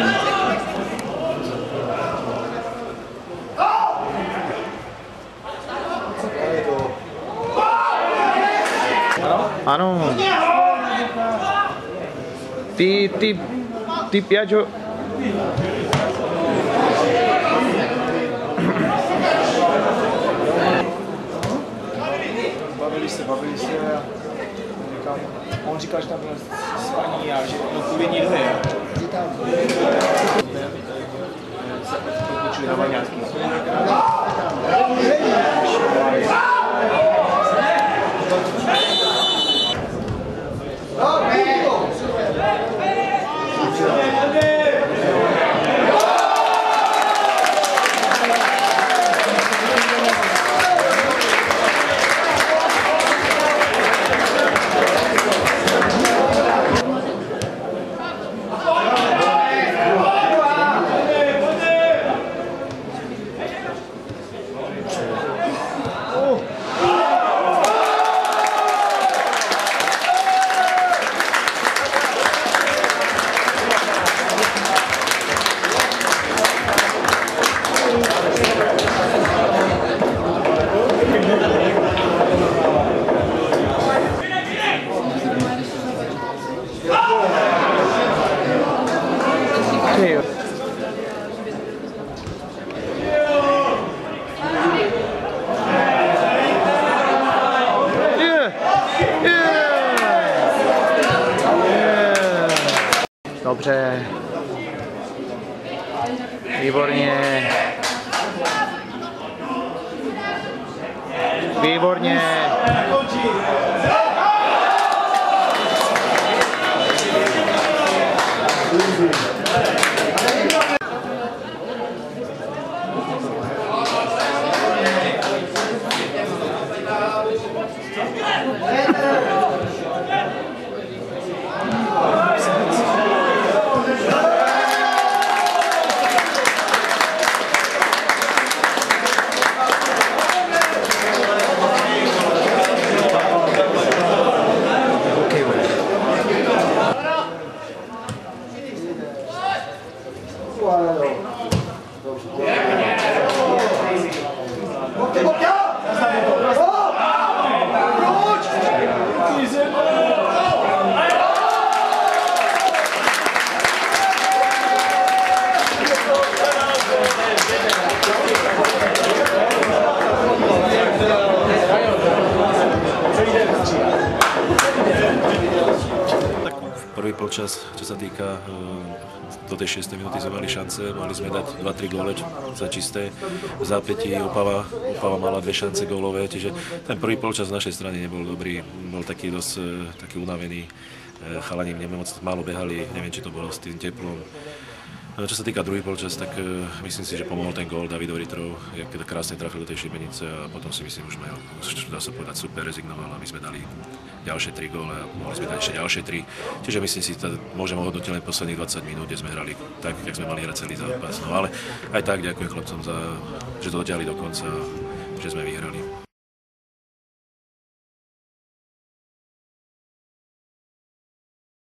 zatím. Ano. Ty Piaggio. Bavili se a on říkal, že tam byl spaní a že kvůli ní doje. Se počuli na Vaňácký. Dobře. Výborně. Výborně. Prvý polčas, čo sa týka do tej 6. minúty sme mali šance, mali sme dať 2-3 góle za čisté. V zápätí Opava mala 2 šance gólové, čiže ten prvý polčas z našej strany nebol dobrý, bol taký dosť taký unavený. Chalani moc málo behali, neviem, či to bolo s tým teplom. Čo sa týka druhý polčas, tak myslím si, že pomohol ten gól Davidov Ritrov, jak krásne trafil do tej šibenice a potom si myslím, už dá sa povedať, super rezignoval a my sme dali ďalšie 3 góly a mohli sme dať ešte ďalšie 3. Čiže myslím si, že môžeme hodnotiť len posledných 20 minút, kde sme hrali tak, jak sme mali hrať celý zápas. No ale aj tak ďakujem chlapcom, že to dotiahli do konca, že sme vyhrali.